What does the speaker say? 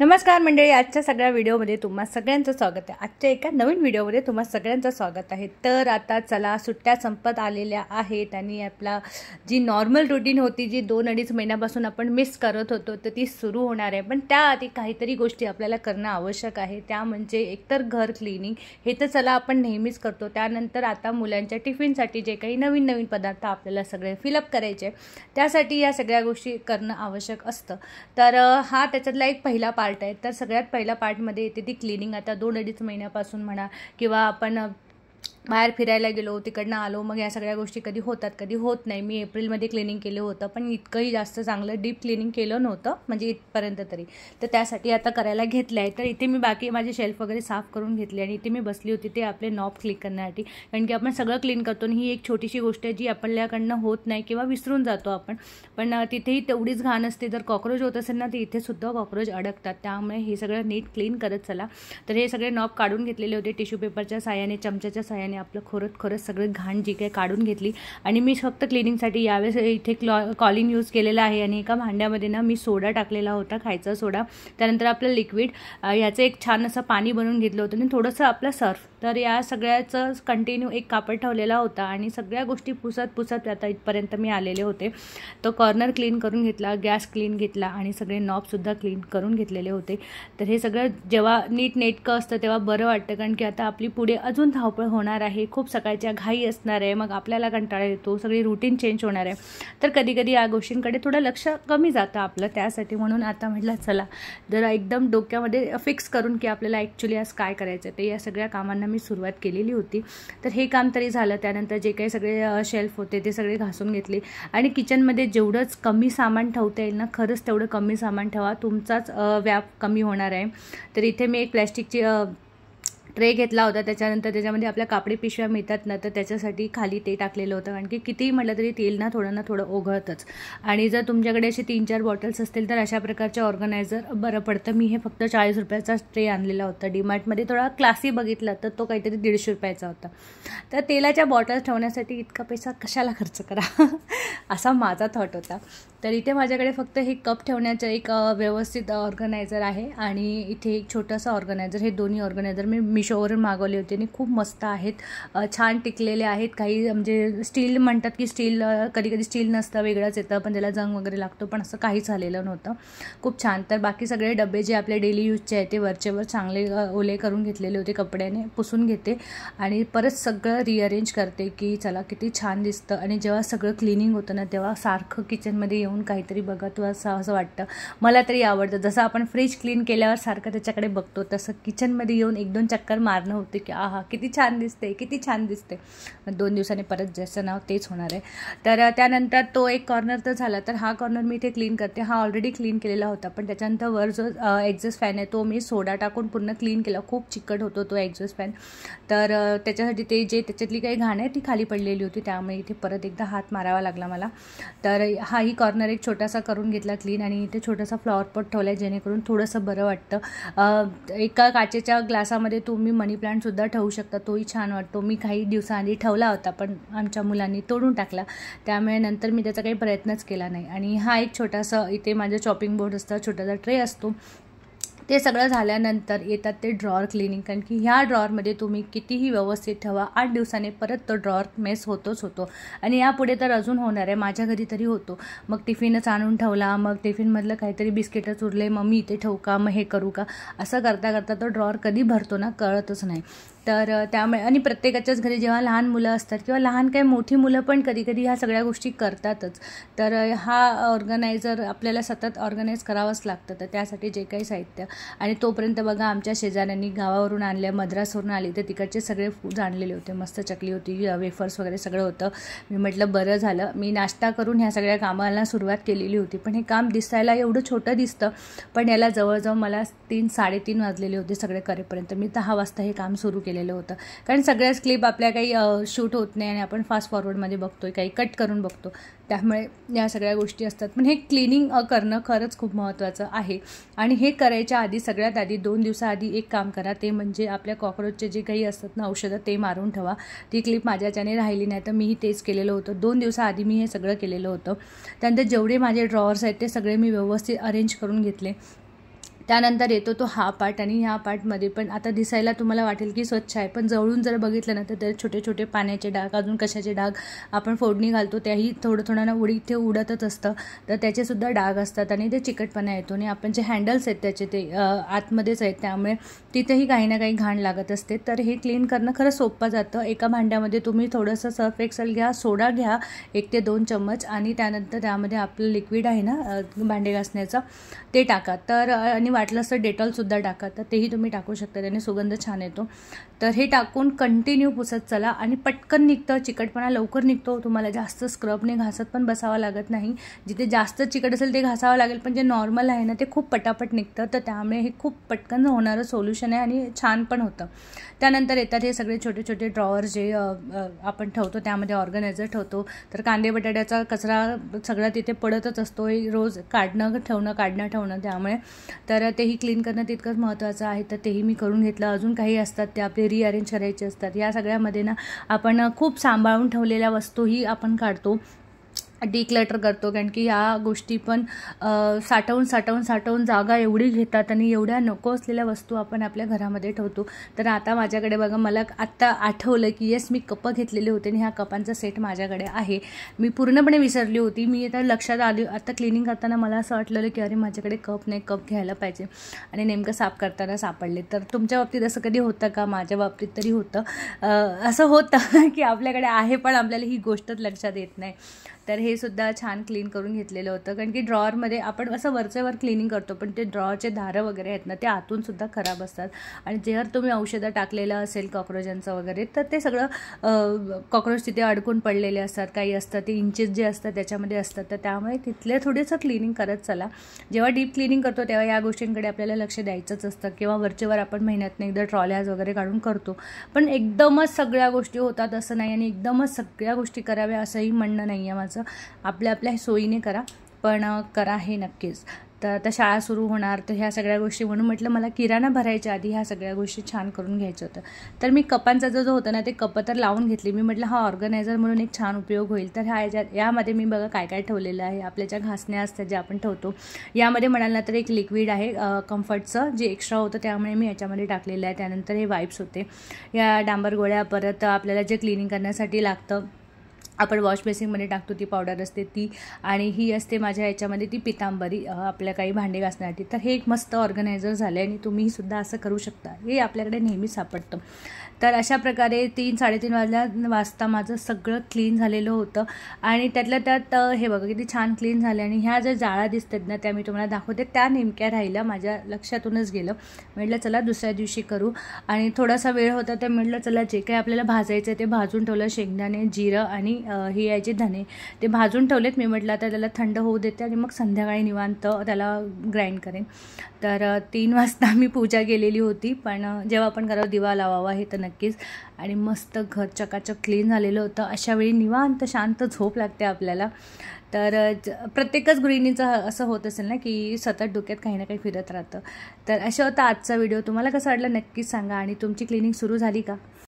नमस्कार मंडळी, आजच्या सगळ्या व्हिडिओमध्ये तुम्हा सगळ्यांचं स्वागत आहे। आजच्या एका नवीन व्हिडिओमध्ये तुम्हा सगळ्यांचं स्वागत आहे। तर आता चला, सुट्ट्या संपत आलेल्या आहेत आणि आपला जी नॉर्मल रुटीन होती, जी 2-2.5 महिन्यापासून आपण मिस करत होतो, तर ती सुरू होणार आहे। पण त्याआधी काहीतरी गोष्टी आपल्याला करणं आवश्यक आहे। त्या म्हणजे एकतर घर क्लिनिंग, हे तर चला आपण नेहमीच करतो। त्यानंतर आता मुलांच्या टिफिनसाठी जे काही नवीन नवीन पदार्थ आपल्याला सगळे फिलअप करायचे, त्यासाठी या सगळ्या गोष्टी करणं आवश्यक असतं। तर हा त्याच्यातला एक पहिला पार्ट आहे। तर सगळ्यात पहिला पार्टमध्ये येते ती क्लिनिंग। आता 2-2.5 महिन्यापासून म्हणा किंवा आपण बाहेर फिरायला गेलो, तिकडनं आलो, मग या सगळ्या गोष्टी कधी होतात कधी होत नाही। मी एप्रिलमध्ये क्लिनिंग केलं होतं, पण इतकंही जास्त चांगलं डीप क्लिनिंग केलं नव्हतं, म्हणजे इथपर्यंत तरी। तर त्यासाठी आता करायला घेतलं आहे। तर इथे मी बाकी माझे शेल्फ वगैरे साफ करून घेतले आणि इथे मी बसली होती ते आपले नॉब क्लिक करण्यासाठी, कारण की आपण सगळं क्लीन करतो आणि ही एक छोटीशी गोष्ट आहे जी आपल्याकडनं होत नाही किंवा विसरून जातो आपण। पण तिथेही तेवढीच घाण असते। जर कॉक्रोच होत असेल ना, तर इथे सुद्धा कॉक्रोच अडकतात। त्यामुळे हे सगळं नीट क्लीन करत चला। तर हे सगळे नॉब काढून घेतलेले होते टिश्यू पेपरच्या साहाय्याने, चमच्याच्या साहाय्याने आपलं खरंच सगळं घाण जी काही काढून घेतली। आणि मी फक्त क्लिनिंगसाठी यावेळेस इथे कॉलिन यूज केलेला आहे आणि एका भांड्यामध्ये ना मी सोडा टाकलेला होता, खायचा सोडा, त्यानंतर आपलं लिक्विड, याचं एक छान असं पाणी बनवून घेतलं होतं आणि थोडंसं आपलं सर्फ। तर या सगळ्याचं कंटिन्यू एक कापड ठेवलेला होता आणि सगळ्या गोष्टी पुसत आता इथपर्यंत मी आलेले होते। तो कॉर्नर क्लीन करून घेतला, गॅस क्लीन घेतला आणि सगळे नॉबसुद्धा क्लीन करून घेतलेले होते। तर हे सगळं जेव्हा नीट नेटकं असतं तेव्हा बरं वाटतं, कारण की आता आपली पुढे अजून धावपळ होणार आहे, खूप सकाळच्या घाई असणार आहे, मग आपल्याला कंटाळा येतो, सगळी रुटीन चेंज होणार आहे। तर कधी कधी या गोष्टींकडे थोडं लक्ष कमी जातं आपलं, त्यासाठी म्हणून आता म्हटलं चला जरा एकदम डोक्यामध्ये फिक्स करून की आपल्याला ॲक्च्युली आज काय करायचं आहे, ते या सगळ्या कामांना मी सुरुवात केलेली होती। तर हे काम तरी झालं। त्यानंतर जे काही सगळे शेल्फ होते ते सगळे घासून घेतले आणि किचनमध्ये जेवढंच कमी सामान ठेवता येईल ना, खरंच तेवढं कमी सामान ठेवा, तुमचाच व्याप कमी होणार आहे। तर इथे मी एक प्लॅस्टिकची ट्रे घेतला होता, त्याच्यानंतर त्याच्यामध्ये आपल्या कापडी पिशव्या मिळतात ना, तर त्याच्यासाठी खाली ते टाकलेलं होतं, कारण की कितीही म्हटलं तरी तेल ना थोडं ओघळतंच। आणि जर तुमच्याकडे असे 3-4 बॉटल्स असतील तर अशा प्रकारचे ऑर्गनायझर बरं पडतं। मी हे फक्त 40 रुपयाचा ट्रे आणलेला होता। डीमार्टमध्ये थोडा क्लासी बघितला तर तो काहीतरी 150 रुपयाचा होता। तर तेलाच्या बॉटल्स ठेवण्यासाठी इतका पैसा कशाला खर्च करा असा माझा थॉट होता। तर इथे माझ्याकडे फक्त हे कप ठेवण्याचं एक व्यवस्थित ऑर्गनायझर आहे आणि इथे एक छोटंसं ऑर्गनायझर। हे दोन्ही ऑर्गनायझर मी मिशोवरून मागवले होते आणि खूप मस्त आहेत, छान टिकलेले आहेत। काही म्हणजे स्टील म्हणतात की स्टील कधी स्टील नसतं, वेगळंच येतं, पण त्याला जंग वगैरे लागतो, पण असं काहीच झालेलं नव्हतं, खूप छान। तर बाकी सगळे डबे जे आपले डेली यूजचे आहेत ते वरचेवर चांगले ओले करून घेतलेले होते, कपड्याने पुसून घेते आणि परत सगळं रिअरेंज करते की चला किती छान दिसतं। आणि जेव्हा सगळं क्लिनिंग होतं ना, तेव्हा सारखं किचनमध्ये येऊन काहीतरी बघत असं वाटतं, मला तरी आवडतं। जसं आपण फ्रीज क्लीन केल्यावर सारखं त्याच्याकडे बघतो, तसं किचनमध्ये येऊन 1-2 चक्कर मारणं होते की आहा किती छान दिसते, किती छान दिसते। 2 दिवसांनी परत ज्याचं नाव तेच होणार आहे। तर त्यानंतर तो एक कॉर्नर तर झाला। तर हा कॉर्नर मी इथे क्लीन करते। हा ऑलरेडी क्लीन केलेला होता, पण त्याच्यानंतर वर जो एक्झॉस्ट फॅन आहे तो मी सोडा टाकून पूर्ण क्लीन केला, खूप चिकट होतो तो एक्झॉस्ट फॅन। तर त्याच्यासाठी ते जे त्याच्यातली काही घाण आहे ती खाली पडलेली होती, त्यामुळे इथे परत एकदा हात मारावा लागला मला। तर हाही कॉर्नर एक छोटासा करून घेतला क्लीन आणि इथे छोटासा फ्लॉवर पॉट ठेवला आहे, जेणेकरून थोडंसं बरं वाटतं। एका काचेच्या ग्लासामध्ये तुम्ही मनी प्लांटसुद्धा ठेवू शकता, तोही छान वाटतो। मी काही दिवसांआधी ठेवला होता, पण आमच्या मुलांनी तोडून टाकला, त्यामुळे नंतर मी त्याचा काही प्रयत्नच केला नाही। आणि हा एक छोटासा इथे माझं चॉपिंग बोर्ड असतं, छोटासा ट्रे असतो। ते सगळं झाल्यानंतर येतात ते ड्रॉअर क्लिनिंग, कारण की ह्या ड्रॉअरमध्ये तुम्ही कितीही व्यवस्थित ठेवा, 8 दिवसाने परत तो ड्रॉअर मेस होतो आणि यापुढे तर अजून होणार आहे। माझ्या घरी तरी होतो, मग टिफिनच आणून ठेवला, मग टिफिनमधलं काहीतरी बिस्किटच उरले, मग मी इथे ठेवू का, मग हे करू का, असं करता तो ड्रॉअर कधी भरतो ना कळतच नाही। तर त्यामुळे आणि प्रत्येकाच्याच घरी जेव्हा लहान मुलं असतात किंवा लहान काही मोठी मुलं पण कधी ह्या सगळ्या गोष्टी करतातच। तर हा ऑर्गनायझर आपल्याला सतत ऑर्गनाईज करावंच लागतं। तर त्यासाठी जे काही साहित्य, आणि तोपर्यंत बघा आमच्या शेजाऱ्यांनी गावावरून आणले, मद्रासवरून आली, तर तिकडचे सगळे फूड्स आणलेले होते, मस्त चकली होती, वेफर्स वगैरे सगळं होतं। मी म्हटलं बरं झालं मी नाश्ता करून ह्या सगळ्या कामाला सुरुवात केलेली होती, पण हे काम दिसायला एवढं छोटं दिसतं, पण याला जवळजवळ मला 3-3:30 वाजलेले होते सगळे करेपर्यंत। मी 10 वाजता हे काम सुरू केलेलं होतं, कारण सगळ्याच क्लिप आपल्या काही शूट होत नाही आणि आपण फास्ट फॉरवर्डमध्ये बघतोय, काही कट करून बघतो, त्यामुळे या सगळ्या गोष्टी असतात। पण हे क्लिनिंग करणं खरंच खूप महत्त्वाचं आहे आणि हे करायच्या आधी सगळ्यात आधी 2 दिवसाआधी एक काम करा, ते म्हणजे आपल्या कॉक्रोचचे जे काही असतात ना औषधं ते मारून ठेवा। ती क्लिप माझ्याच्याने राहिली नाही, तर मीही तेच केलेलं होतं। 2 दिवसाआधी मी हे सगळं केलेलं होतं। त्यानंतर जेवढे माझे ड्रॉअर्स आहेत ते सगळे मी व्यवस्थित अरेंज करून घेतले। त्यानंतर येतो तो हा पार्ट, आणि ह्या पार्टमध्ये पण आता दिसायला तुम्हाला वाटेल की स्वच्छ आहे, पण जवळून जर बघितलं ना तर ते छोटे छोटे पाण्याचे डाग, अजून कशाचे डाग आपण फोडणी घालतो त्याही थोडं थोडं ना इथे उडतच असतं, तर त्याचेसुद्धा डाग असतात आणि ते चिकटपणा येतो. आणि आपण जे हँडल्स आहेत त्याचे ते आतमध्येच आहेत, त्यामुळे तिथेही काही ना काही घाण लागत असते. तर हे क्लीन करणं खरं सोपं जातं. एका भांड्यामध्ये तुम्ही थोडंसं सर्फ एक्सेल घ्या, सोडा घ्या 1 ते 2 चम्मच, आणि त्यानंतर त्यामध्ये आपलं लिक्विड आहे ना भांडे घासण्याचं ते टाका. तर आणि वाटलं असं डेटॉलसुद्धा टाका, तर तेही तुम्ही टाकू शकता, त्याने सुगंध छान येतो. तर हे टाकून कंटिन्यू पुसत चला आणि पटकन निघतं, चिकटपणा लवकर निघतो. तुम्हाला जास्त स्क्रबने घासत पण बसावं लागत नाही. जिथे जास्त चिकट असेल ते घासावं लागेल, पण जे नॉर्मल आहे ना ते खूप पटापट निघतं. तर त्यामुळे हे खूप पटकन होणारं सोल्युशन आहे आणि छान पण होतं. त्यानंतर येतात हे सगळे छोटे छोटे ड्रॉवर जे आपण ठेवतो, त्यामध्ये ऑर्गनायझर ठेवतो. तर कांदे बटाट्याचा कचरा सगळा तिथे पडतच असतो, रोज काढणं ठेवणं, त्यामुळे तर तेही क्लीन करणं तितकंच महत्त्वाचं आहे. तर तेही मी करून घेतलं. अजून काही असतात ते आपले रिअरेंज करायचे असतात. या सगळ्यामध्ये ना आपण खूप सांभाळून ठेवलेल्या वस्तूही आपण काढतो, डिक्लटर करतो, कारण की या गोष्टी पण साठवून जागा एवढी घेतात आणि एवढ्या नको असलेल्या वस्तू आपण आपल्या घरामध्ये ठेवतो. तर आता माझ्याकडे बघा, मला आत्ता आठवलं की येस, मी कपं घेतलेले होते आणि ह्या कपांचा सेट माझ्याकडे आहे. मी पूर्णपणे विसरली होती. मी आता लक्षात आली, आता क्लिनिंग करताना मला असं वाटलेलं की अरे माझ्याकडे कप नाही, कप घ्यायला पाहिजे, आणि नेमकं साफ करताना सापडले. तर तुमच्या बाबतीत असं कधी होतं का? माझ्या बाबतीत तरी होतं, असं होतं की आपल्याकडे आहे पण आपल्याला ही गोष्टच लक्षात येत नाही. तर हे सुद्धा छान क्लीन करून घेतलेलं होतं, कारण की ड्रॉवरमध्ये आपण असं वरचेवर क्लिनिंग करतो, पण ते ड्रॉवरचे दारं वगैरे आहेत ना ते आतूनसुद्धा खराब असतात. आणि जर तुम्ही औषधं टाकलेलं असेल कॉक्रोचांचं वगैरे, तर ते सगळं कॉक्रोच तिथे अडकून पडलेले असतात, काही असतात ते इंचेस जे असतात त्याच्यामध्ये असतात. तर त्यामुळे तिथले थोडंसं क्लिनिंग करत चला. जेव्हा डीप क्लिनिंग करतो तेव्हा या गोष्टींकडे आपल्याला लक्ष द्यायचंच असतं, किंवा वरचेवर आपण महिन्यातनं एकदा ट्रॉल्याज वगैरे काढून करतो. पण एकदमच सगळ्या गोष्टी होतात असं नाही, आणि एकदमच सगळ्या गोष्टी कराव्या असंही म्हणणं नाही आहे माझं. आपल्या आपल्या सोयीने करा, पण करा हे नक्कीच. तर आता शाळा सुरू होणार, तर ह्या सगळ्या गोष्टी, म्हणून म्हटलं मला किराणा भरायच्या आधी ह्या सगळ्या गोष्टी छान करून घ्यायचं होतं. तर मी कपांचा जो होतं ना ते कपं तर लावून घेतली. मी म्हटलं हा ऑर्गनायझर म्हणून एक छान उपयोग होईल. तर यामध्ये मी बघा काय काय ठेवलेलं आहे. आपल्या ज्या घासण्या असतात ज्या आपण ठेवतो, यामध्ये म्हणाल ना तर एक लिक्विड आहे कम्फर्टचं, जे एक्स्ट्रा होतं त्यामुळे मी याच्यामध्ये टाकलेलं आहे. त्यानंतर हे वाईप्स होते, या डांबर गोळ्या, परत आपल्याला जे क्लिनिंग करण्यासाठी लागतं आपण वॉश बेसिनमध्ये टाकतो ती पावडर असते ती, आणि ही असते माझ्या याच्यामध्ये ती पितांबरी आपल्या काही भांडे घासण्यासाठी. तर हे एक मस्त ऑर्गनायझर झालं आहे, आणि तुम्हीही सुद्धा असं करू शकता. हे आपल्याकडे नेहमी सापडतं. तर अशा प्रकारे 3-3:30 वाजता माझं सगळं क्लीन झालेलं होतं. आणि त्यातल्या त्यात हे बघा किती छान क्लीन झाले. आणि ह्या ज्या जाळ्या दिसतात ना त्या मी तुम्हाला दाखवते, त्या नेमक्या राहिल्या, माझ्या लक्षातूनच गेलं. म्हटलं चला दुसऱ्या दिवशी करू, आणि थोडासा वेळ होता तर म्हटलं चला जे काही आपल्याला भाजायचं ते भाजून ठेवलं. शेंगदाणे, जिरं आणि हे याचे धने ते भाजून ठेवलेत. मी म्हटलं आता त्याला थंड होऊ देते आणि मग संध्याकाळी निवांत त्याला ग्राइंड करेन. तर 3 वाजता मी पूजा केलेली होती, पण जेव्हा आपण घरावर दिवा लावावा हे तर नक्कीच. आणि मस्त घर चकाचक क्लीन झालेलं होतं. अशा वेळी निवांत शांत झोप लागते आपल्याला. तर प्रत्येकच गृहिणीचं असं होत असेल ना की सतत डोक्यात काही ना काही फिरत राहतं. तर अशा होता आजचा व्हिडिओ. तुम्हाला कसा वाटला नक्कीच सांगा. आणि तुमची क्लिनिंग सुरू झाली का?